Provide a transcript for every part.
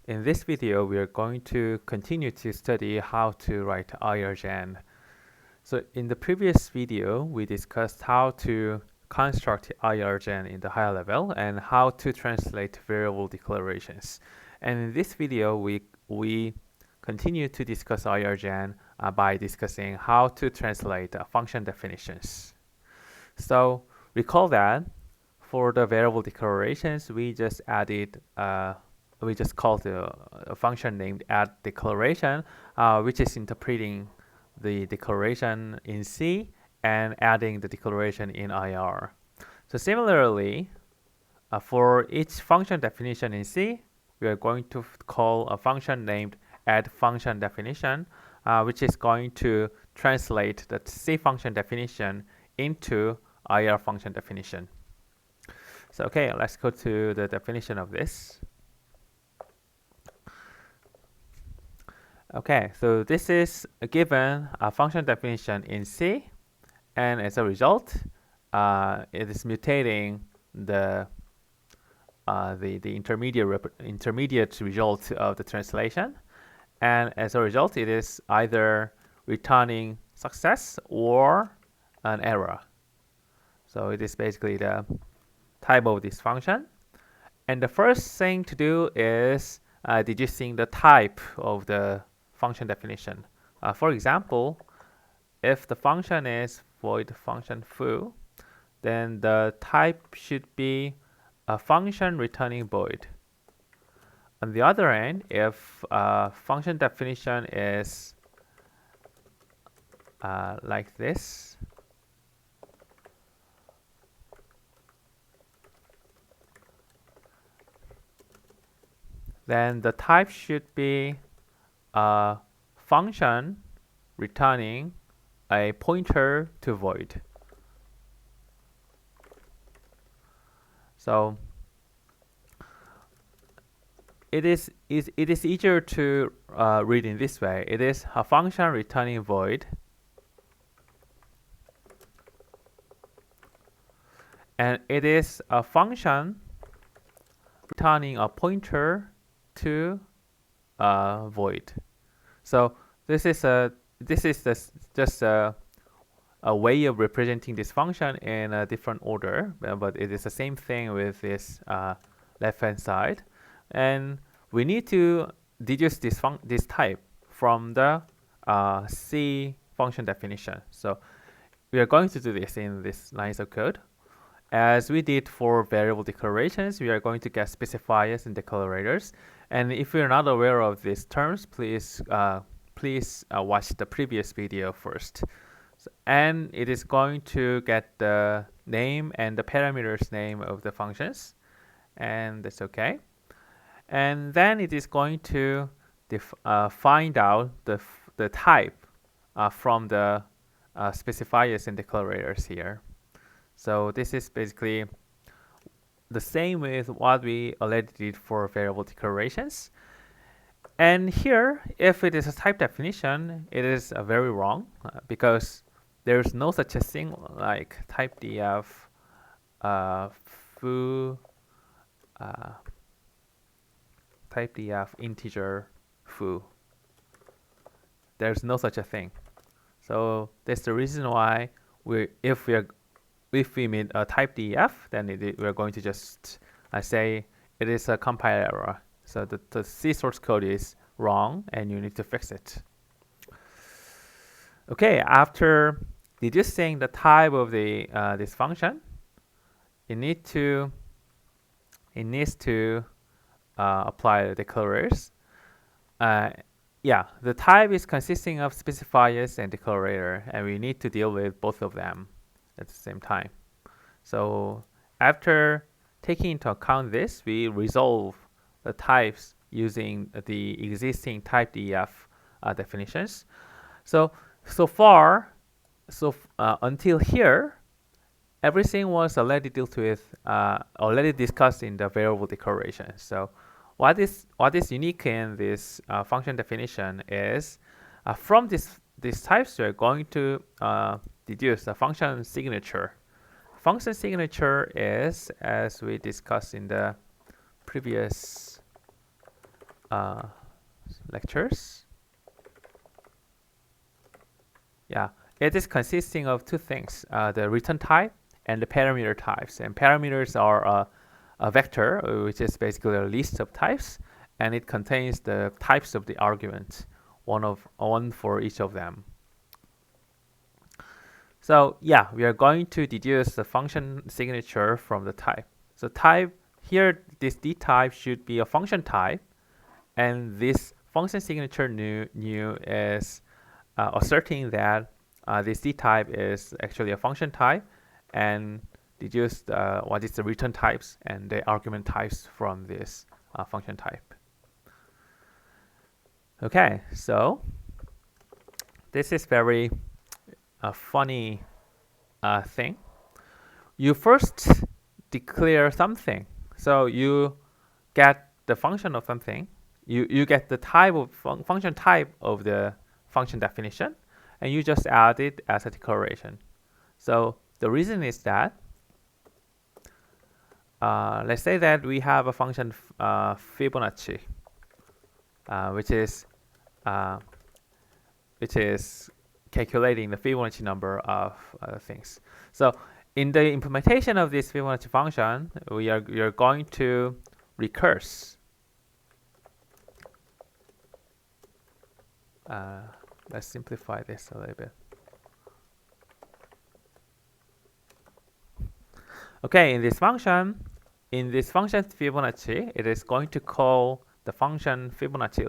In this video, we are going to continue to study how to write IRgen. So in the previous video, we discussed how to construct IRgen in the higher level and how to translate variable declarations. And in this video, we continue to discuss IRgen by discussing how to translate function definitions. So recall that for the variable declarations, we just called a function named addDeclaration, which is interpreting the declaration in C and adding the declaration in IR. So similarly, for each function definition in C, we are going to call a function named addFunctionDefinition, which is going to translate the C function definition into IR function definition. So okay, let's go to the definition of this. Okay, so this is a given function definition in C, and as a result, it is mutating the intermediate result of the translation, and as a result, it is either returning success or an error. So it is basically the type of this function, and the first thing to do is deducing the type of the function definition. For example, if the function is void function foo, then the type should be a function returning void. On the other hand, if function definition is like this, then the type should be a function returning a pointer to void. So it is easier to read in this way. It is a function returning void, and it is a function returning a pointer to void. So this is just a way of representing this function in a different order, but it is the same thing with this left-hand side, and we need to deduce this type from the C function definition. So we are going to do this in this lines of code. As we did for variable declarations, we are going to get specifiers and declarators. And if you're not aware of these terms, please watch the previous video first. So, and it is going to get the name and the parameters name of the functions, and that's okay. And then it is going to find out the type from the specifiers and declarators here. So this is basically the same with what we already did for variable declarations. And here, if it is a type definition, it is very wrong because there is no such a thing like type df foo type df integer foo. There's no such a thing. So that's the reason why if we meet a type df, then we're going to just say it is a compile error. So the C source code is wrong, and you need to fix it. Okay, after deducing the type of the this function, it needs to apply the declarators. Yeah, the type is consisting of specifiers and declarator, and we need to deal with both of them at the same time. So after taking into account this, we resolve the types using the existing type def definitions. So until here, everything was already dealt with, already discussed in the variable declaration. So what is unique in this function definition is from these types, we're going to deduce the function signature. Function signature is, as we discussed in the previous lectures. Yeah, it is consisting of two things: the return type and the parameter types. And parameters are a vector, which is basically a list of types, and it contains the types of the arguments, one for each of them. So yeah, we are going to deduce the function signature from the type. So type here, this D type should be a function type, and this function signature new is asserting that this D type is actually a function type, and deduce what is the return types and the argument types from this function type. Okay, so this is very funny thing. You first declare something, so you get the function of something. You get the type of function type of the function definition, and you just add it as a declaration. So the reason is that let's say that we have a function Fibonacci, which is calculating the Fibonacci number of things. So in the implementation of this Fibonacci function, we are going to recurse. Let's simplify this a little bit. Okay, in this function Fibonacci, it is going to call the function Fibonacci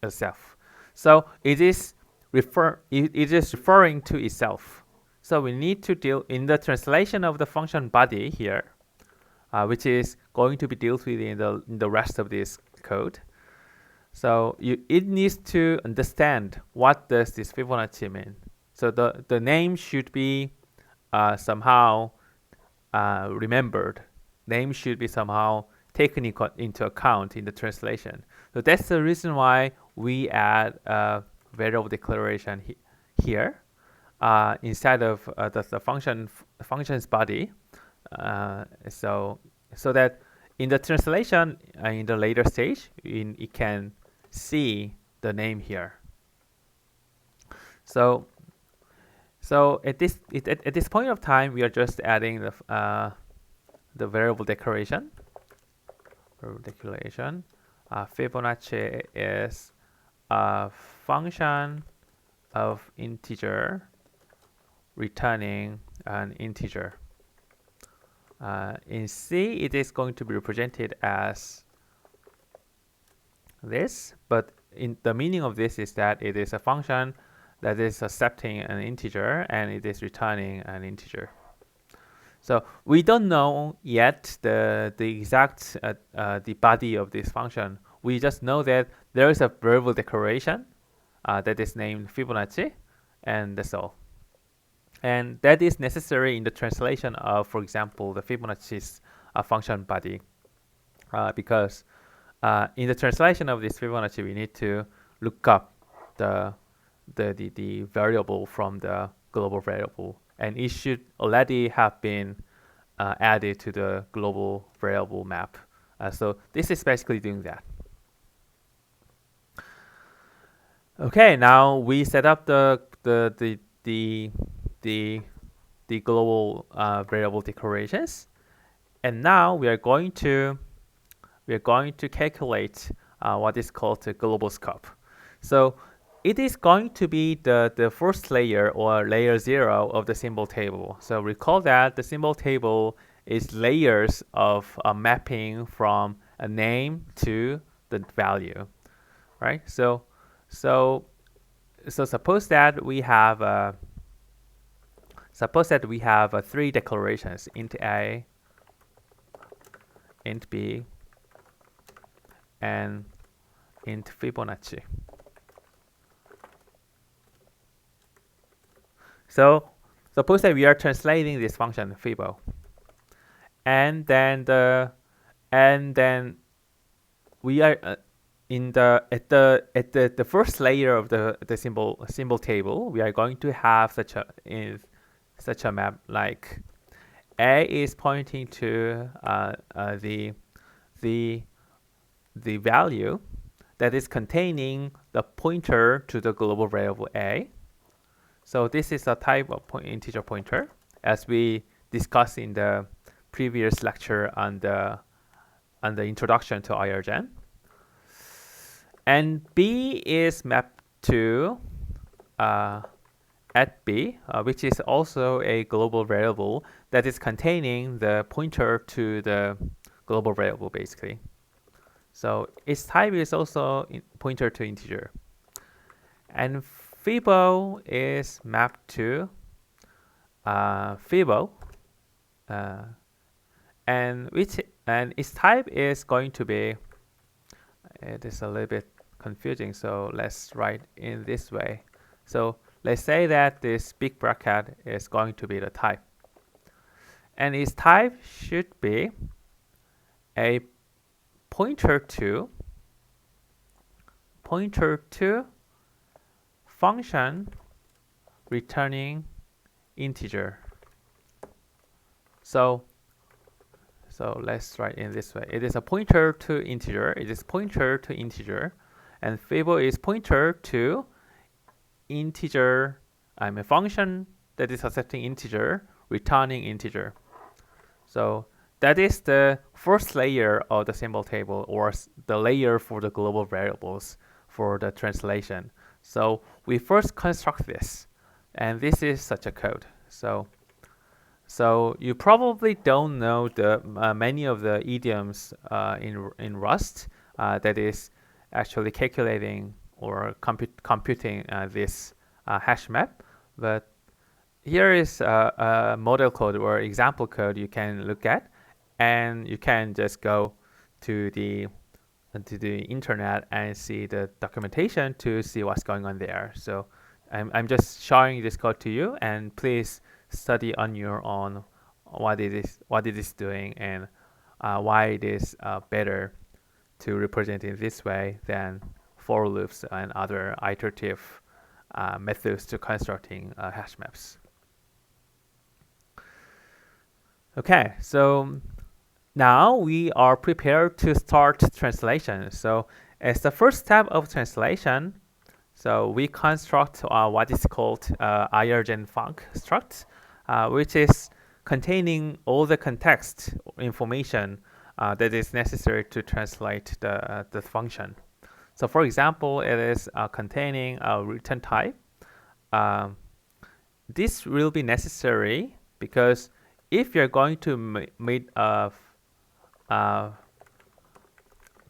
itself. So it is referring to itself. So we need to deal in the translation of the function body here, which is going to be dealt with in the rest of this code. So it needs to understand what does this Fibonacci mean. So the name should be somehow remembered. Name should be somehow taken into account in the translation. So that's the reason why we add a variable declaration here instead of the function's body. So that in the translation in the later stage, it can see the name here. So at this point of time, we are just adding the variable declaration. Fibonacci is a function of integer returning an integer. In C, it is going to be represented as this, but in the meaning of this is that it is a function that is accepting an integer and it is returning an integer. So we don't know yet the exact the body of this function. We just know that there is a variable declaration that is named Fibonacci, and that's all. And that is necessary in the translation of, for example, the Fibonacci's function body, because in the translation of this Fibonacci, we need to look up the variable from the global variable, and it should already have been added to the global variable map. So this is basically doing that. Okay, now we set up the global variable declarations, and now we are going to calculate what is called the global scope. So it is going to be the first layer, or layer 0 of the symbol table. So recall that the symbol table is layers of a mapping from a name to the value, right? So suppose that we have three declarations: int a, int b, and int Fibonacci. So suppose that we are translating this function Fibo, and then we are at the first layer of the symbol table. We are going to have such a map, like A is pointing to the value, that is containing the pointer to the global variable a. So this is a type of integer pointer, as we discussed in the previous lecture on the introduction to IRgen. And b is mapped to at b, which is also a global variable that is containing the pointer to the global variable, basically. So its type is also pointer to integer. And Fibo is mapped to Fibo, and its type is going to be, it is a little bit confusing, so let's write in this way. So let's say that this big bracket is going to be the type, and its type should be a pointer to function returning integer. So let's write in this way. It is a pointer to integer. It is pointer to integer, and Fable is pointer to integer. I'm a function that is accepting integer, returning integer. So that is the first layer of the symbol table, or the layer for the global variables for the translation. So we first construct this, and this is such a code. So you probably don't know the many of the idioms in Rust that is actually calculating or computing this hash map, but here is a model code or example code you can look at, and you can just go to the internet and see the documentation to see what's going on there. So I'm just showing this code to you, and please study on your own what it is doing, and why it is better to represent it this way than for loops and other iterative methods to constructing hash maps. Okay, so now we are prepared to start translation. So as the first step of translation, so we construct what is called IRgen func struct, which is containing all the context information that is necessary to translate the function. So for example, it is containing a return type. This will be necessary because if you're going to make a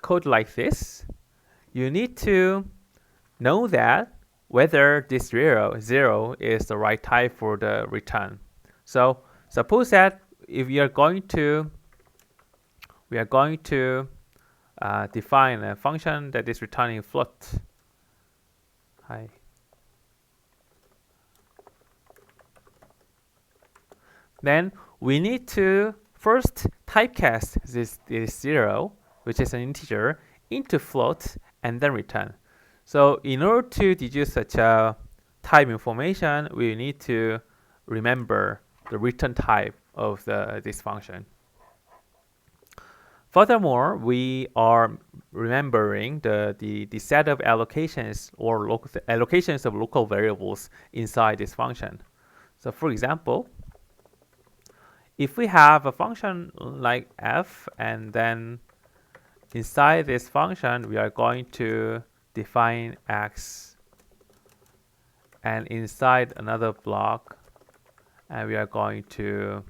code like this, you need to know that whether this zero is the right type for the return. So suppose that if we are going to define a function that is returning float. Hi. Then we need to first typecast this zero, which is an integer, into float and then return. So in order to deduce such a type information, we need to remember the return type of this function. Furthermore, we are remembering the set of allocations or allocations of local variables inside this function. So for example, if we have a function like f, and then inside this function we are going to define x, and inside another block, and we are going to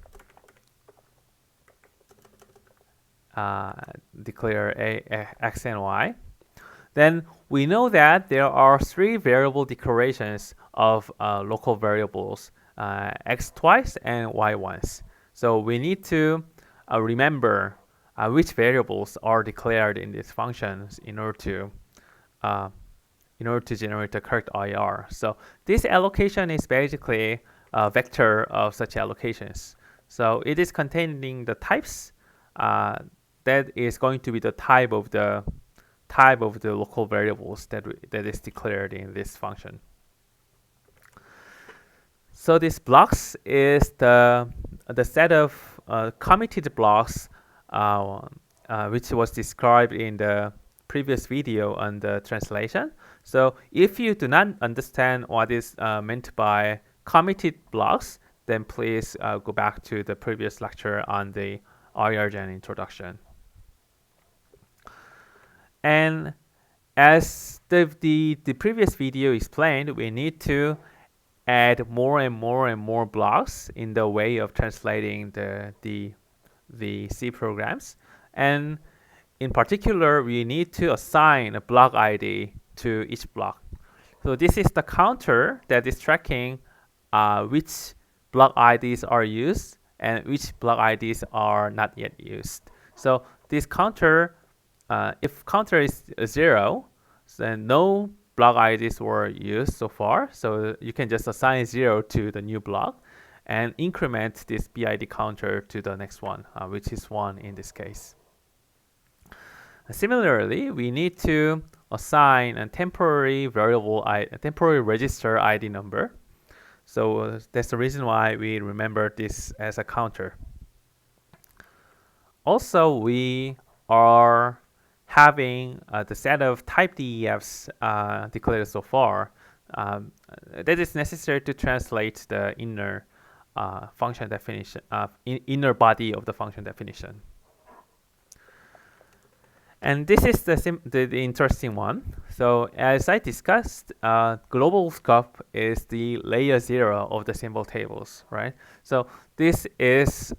declare x and y, then we know that there are three variable declarations of local variables, x twice and y once. So we need to remember which variables are declared in these functions in order to generate the correct IR. So this allocation is basically a vector of such allocations. So it is containing the types that is going to be the type of the local variables that is declared in this function. So this blocks is the set of committed blocks which was described in the previous video on the translation. So if you do not understand what is meant by committed blocks, then please go back to the previous lecture on the IRgen introduction. And as the previous video explained, we need to add more and more blocks in the way of translating the C programs. And in particular, we need to assign a block ID to each block. So this is the counter that is tracking which block IDs are used and which block IDs are not yet used. So this counter, if counter is 0, then no block IDs were used so far. So you can just assign 0 to the new block and increment this BID counter to the next one, which is 1 in this case. Similarly, we need to assign a temporary temporary register ID number. So that's the reason why we remember this as a counter. Also, we are having the set of type DEFs declared so far. That is necessary to translate the inner function definition, inner body of the function definition. And this is the interesting one. So as I discussed, global scope is the layer 0 of the symbol tables, right? So this is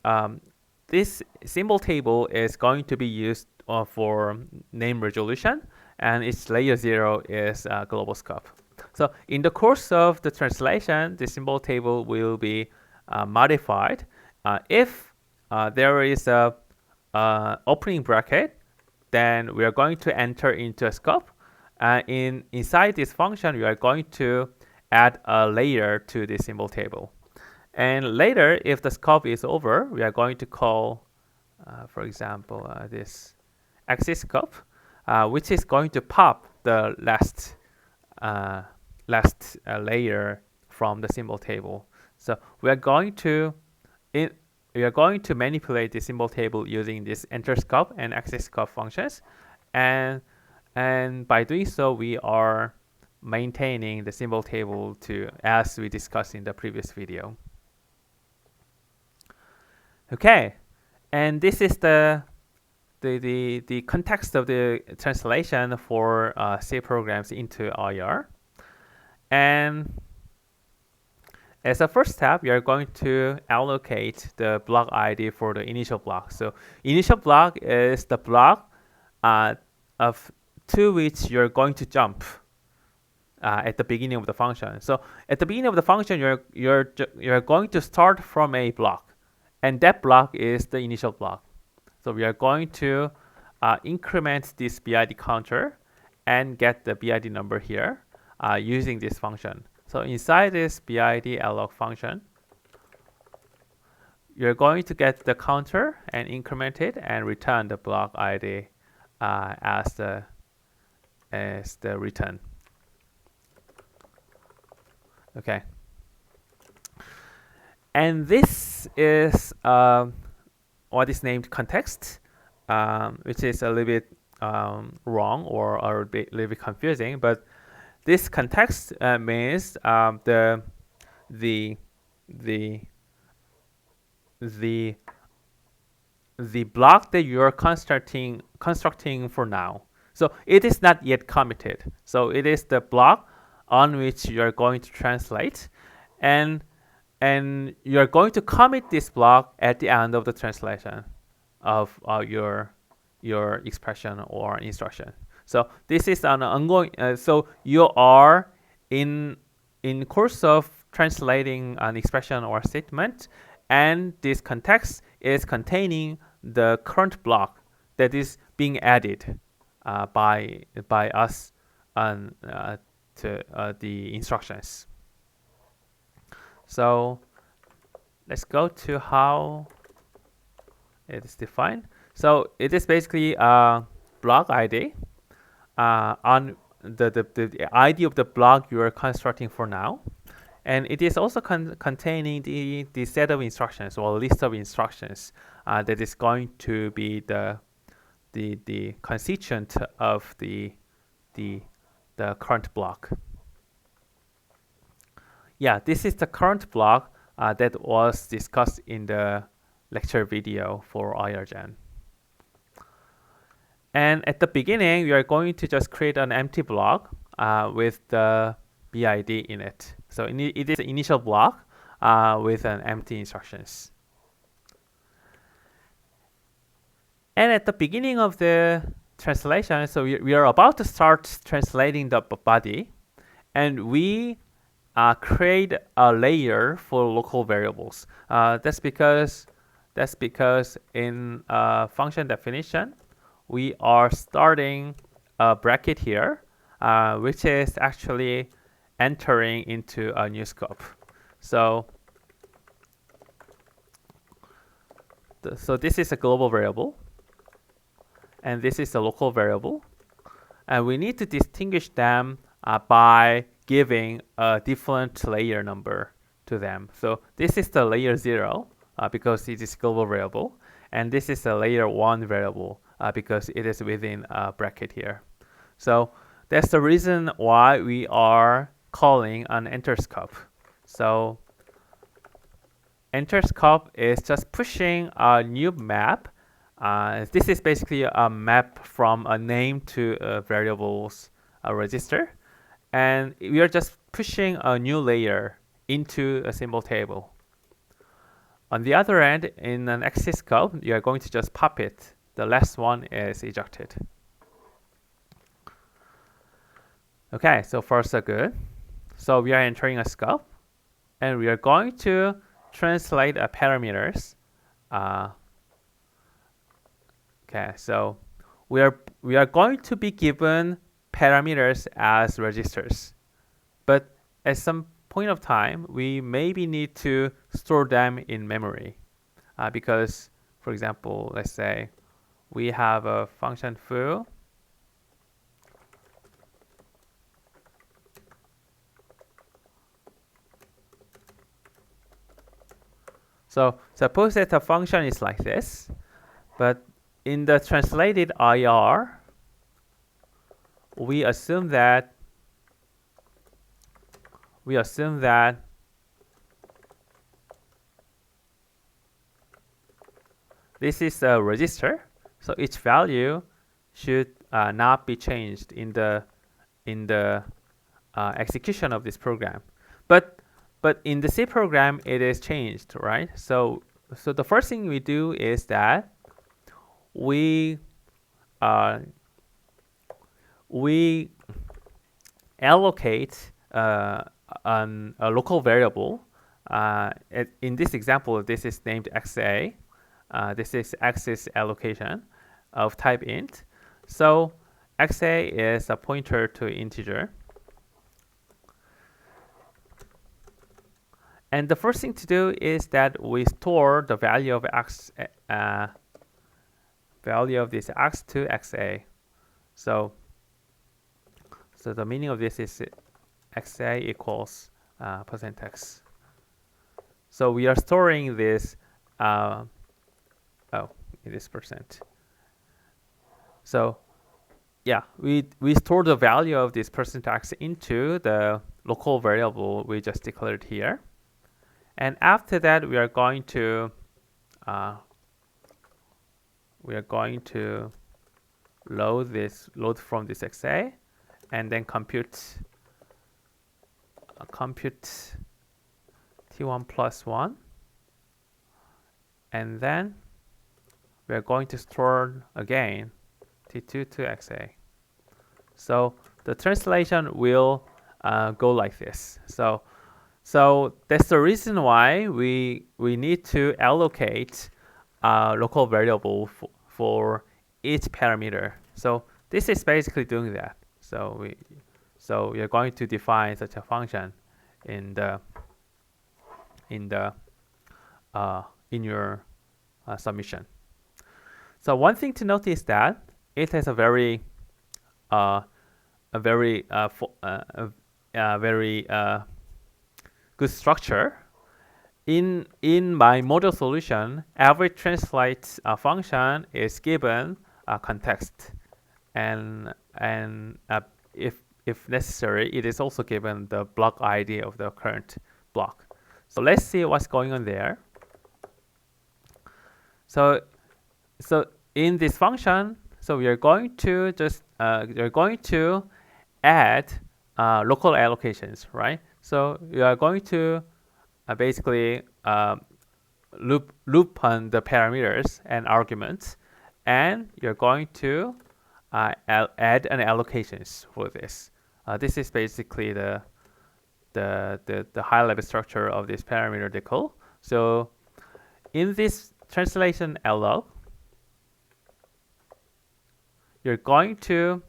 this symbol table is going to be used for name resolution, and its layer 0 is global scope. So in the course of the translation, the symbol table will be modified if there is a opening bracket. Then we are going to enter into a scope. Inside this function, we are going to add a layer to the symbol table. And later, if the scope is over, we are going to call, for example, this axis scope, which is going to pop the last layer from the symbol table. So we are going to manipulate the symbol table using this enter scope and axis scope functions, and by doing so, we are maintaining the symbol table as we discussed in the previous video. Okay, and this is the context of the translation for C programs into IR. And as a first step, we are going to allocate the block ID for the initial block. So initial block is the block to which you're going to jump at the beginning of the function. So at the beginning of the function, you're going to start from a block, and that block is the initial block. So we are going to increment this BID counter and get the BID number here using this function. So inside this BID alloc function, you're going to get the counter and increment it and return the block ID as the return. Okay. And this is what is named context, which is a little bit wrong or a little bit confusing, but this context means the block that you are constructing for now. So it is not yet committed. So it is the block on which you are going to translate, and you are going to commit this block at the end of the translation of your expression or instruction. So this is an ongoing. So you are in course of translating an expression or statement, and this context is containing the current block that is being added by us to the instructions. So let's go to how it is defined. So it is basically a block ID on the ID of the block you are constructing for now, and it is also containing the set of instructions or list of instructions that is going to be the the constituent of the current block. Yeah, this is the current block that was discussed in the lecture video for IRgen. And at the beginning, we are going to just create an empty block with the BID in it. So it is an initial block with an empty instructions. And at the beginning of the translation, so we are about to start translating the body, and we create a layer for local variables. That's because in function definition, we are starting a bracket here, which is actually entering into a new scope. So this is a global variable, and this is a local variable, and we need to distinguish them by giving a different layer number to them. So this is the layer 0 because it is global variable, and this is a layer 1 variable because it is within a bracket here. So that's the reason why we are calling an enter scope. So enter scope is just pushing a new map. This is basically a map from a name to a variable's register. And we are just pushing a new layer into a symbol table. On the other end, in an exit scope, you are going to just pop it. The last one is ejected. Okay, so far so good. So we are entering a scope, and we are going to translate parameters. Okay, so we are going to be given parameters as registers, but at some point of time, we maybe need to store them in memory because, for example, let's say we have a function foo. So suppose that a function is like this, but in the translated IR, we assume that this is a register, so each value should not be changed in the execution of this program. But in the C program, it is changed, right? So the first thing we do is that we allocate a local variable. In this example, this is named XA. This is axis allocation of type int. So XA is a pointer to integer. And the first thing to do is that we store the value of x, value of this x to XA. So the meaning of this is XA equals %x. So we are storing this. It is %. So yeah, we store the value of this %x into the local variable we just declared here. And after that, we are going to load from this XA, and then compute T1 plus 1, and then we are going to store again T2 to XA. So the translation will go like this. So that's the reason why we need to allocate a local variable for each parameter. So this is basically doing that. So we are going to define such a function in your submission. So one thing to note is that it has a very good structure. In my model solution, every translate function is given context, and if necessary, it is also given the block ID of the current block. So let's see what's going on there. So in this function, so we are going to just you're going to add local allocations, right? So you are going to basically loop on the parameters and arguments, and you're going to add an allocations for this. This is basically the high level structure of this parameter decol. So in this translation alloc, you're going to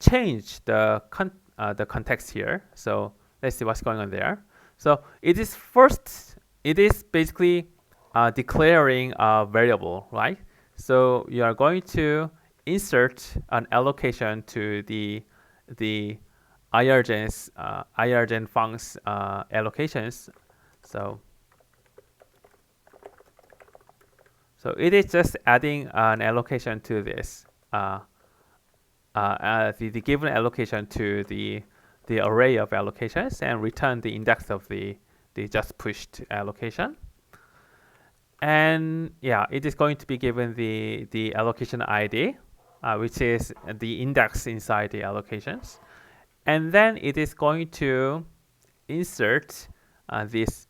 change the context here. So let's see what's going on there. So it is basically declaring a variable, right? So you are going to insert an allocation to the IRgen funcs allocations. So it is just adding an allocation to this, the given allocation to the array of allocations, and return the index of the just pushed allocation. And yeah, it is going to be given the allocation ID, which is the index inside the allocations. And then it is going to insert this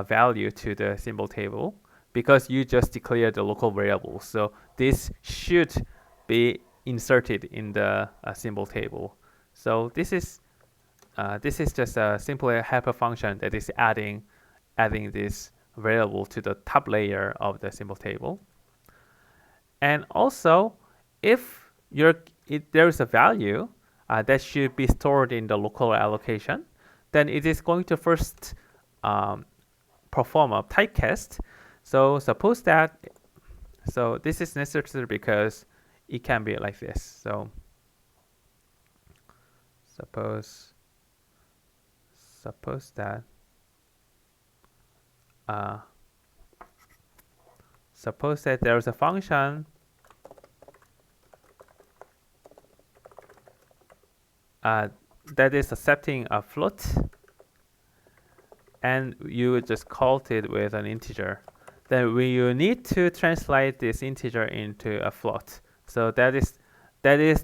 value to the symbol table, because you just declared the local variable. So this should be inserted in the symbol table. So this is just a simple helper function that is adding this variable to the top layer of the symbol table. And also, if there is a value that should be stored in the local allocation, then it is going to first perform a typecast. So suppose that, so this is necessary because it can be like this. So suppose that there is a function that is accepting a float, and you just called it with an integer. Then you need to translate this integer into a float. So that is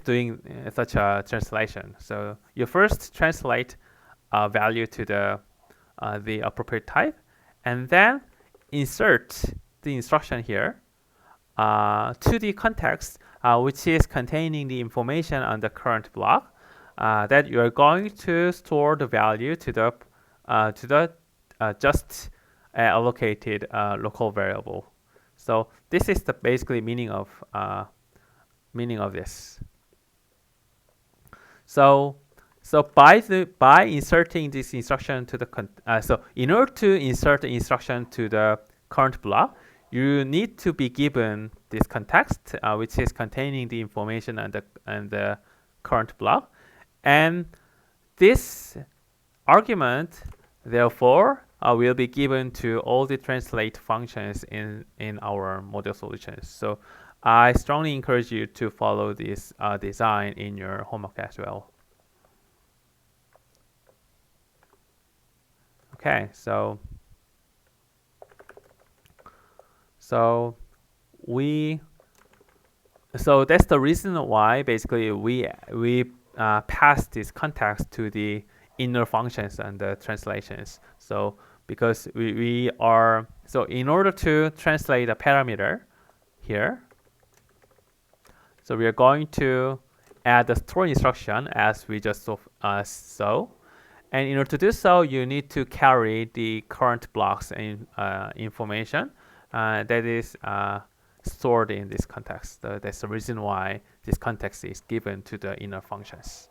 doing such a translation. So you first translate a value to the appropriate type, and then insert the instruction here to the context, which is containing the information on the current block, that you are going to store the value to the just allocated local variable. So this is the basically meaning of this. So by inserting this instruction to the so in order to insert the instruction to the current block, you need to be given this context, which is containing the information and the current block, and this argument therefore will be given to all the translate functions in our model solutions. So I strongly encourage you to follow this design in your homework as well. Okay, so that's the reason why basically we pass this context to the inner functions and the translations. So because we are, so in order to translate a parameter here, so we are going to add the store instruction as we just saw. And in order to do so, you need to carry the current blocks and information that is stored in this context. That's the reason why this context is given to the inner functions.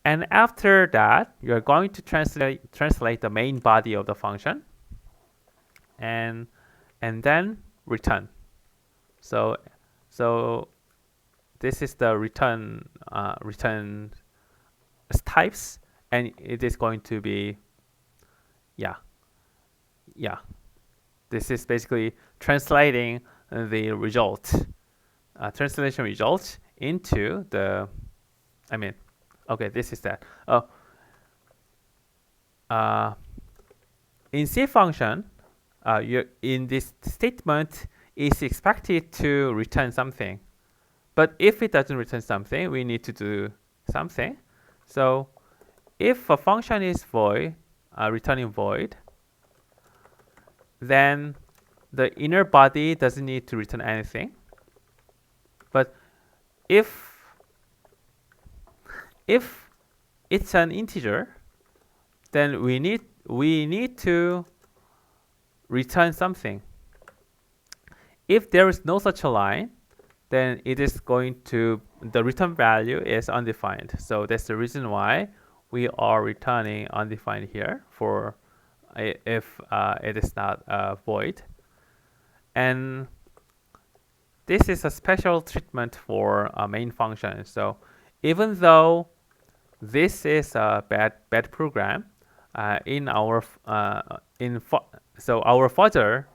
And after that, you're going to translate the main body of the function, and then return. So this is the return types, and it is going to be This is basically translating the result, translation result into the, okay, this is that. In C function, in this statement is expected to return something. But if it doesn't return something, we need to do something. So if a function is void, returning void, then the inner body doesn't need to return anything. But if it's an integer, then we need to return something. If there is no such a line, then it is going to, the return value is undefined. So that's the reason why we are returning undefined here for if it is not void. And this is a special treatment for a main function. So even though this is a bad program, in our so our fuzzer,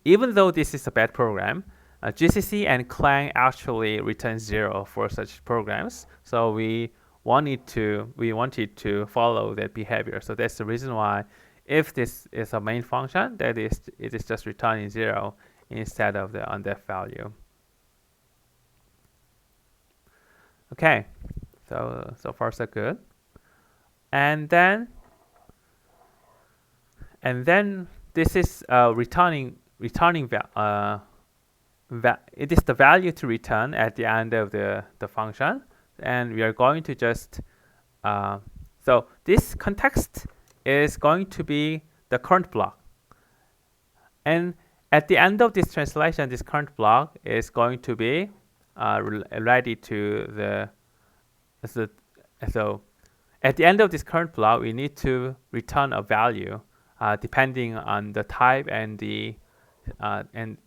even though this is a bad program, GCC and Clang actually return 0 for such programs. So we wanted to follow that behavior. So that's the reason why, if this is a main function, it is just returning 0 instead of the undef value. Okay, so far so good. And then this is returning it is the value to return at the end of the function, and we are going to just so this context is going to be the current block, and at the end of this translation, this current block is going to be ready to the so at the end of this current block, we need to return a value depending on the type and the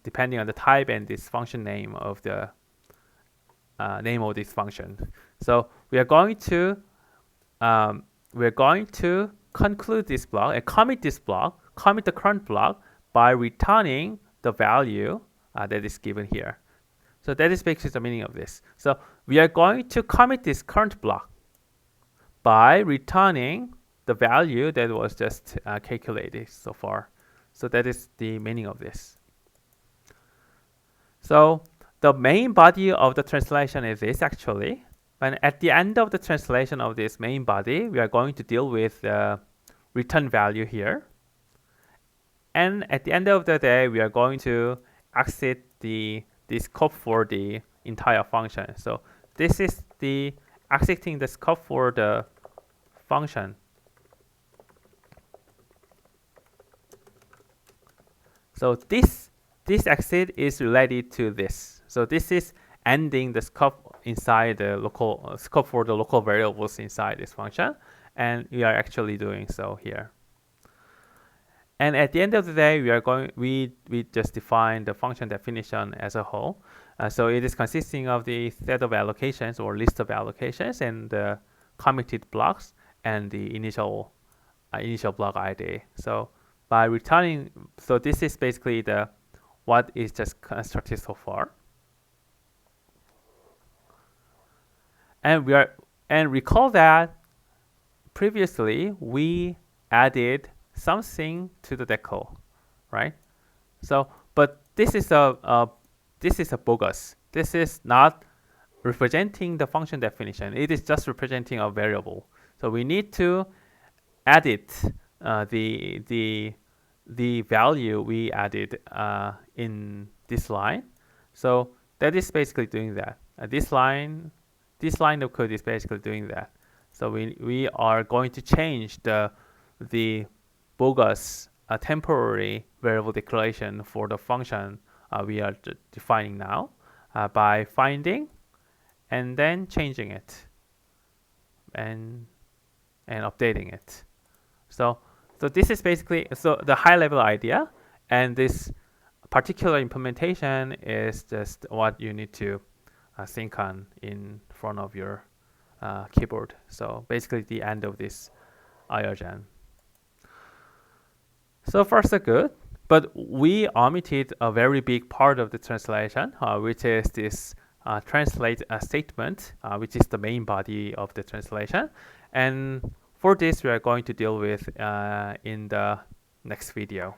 depending on the type and this function name of the name of this function. So we are going to conclude this block and commit this block, commit the current block by returning the value that is given here. So that is basically the meaning of this. So we are going to commit this current block by returning the value that was just calculated so far. So that is the meaning of this. So the main body of the translation is this actually. And at the end of the translation of this main body, we are going to deal with the return value here. And at the end of the day, we are going to exit the scope for the entire function. So this is the exiting the scope for the function. So this exit is related to this. So this is ending the scope inside the local scope for the local variables inside this function, and we are actually doing so here. And at the end of the day, we just define the function definition as a whole. So it is consisting of the set of allocations or list of allocations and the committed blocks and the initial block ID. So by returning, so this is basically the what is just constructed so far. And recall that previously we added something to the decal, right? So, but this is a bogus. This is not representing the function definition. It is just representing a variable. So we need to edit the value we added in this line. So that is basically doing that. This line of code is basically doing that. So we are going to change the bogus temporary variable declaration for the function we are defining now by finding and then changing it and updating it. So this is basically the high level idea, and this particular implementation is just what you need to think on in front of your keyboard. So basically the end of this IRgen. So far so good, but we omitted a very big part of the translation, which is this translate a statement, which is the main body of the translation. And for this, we are going to deal with in the next video.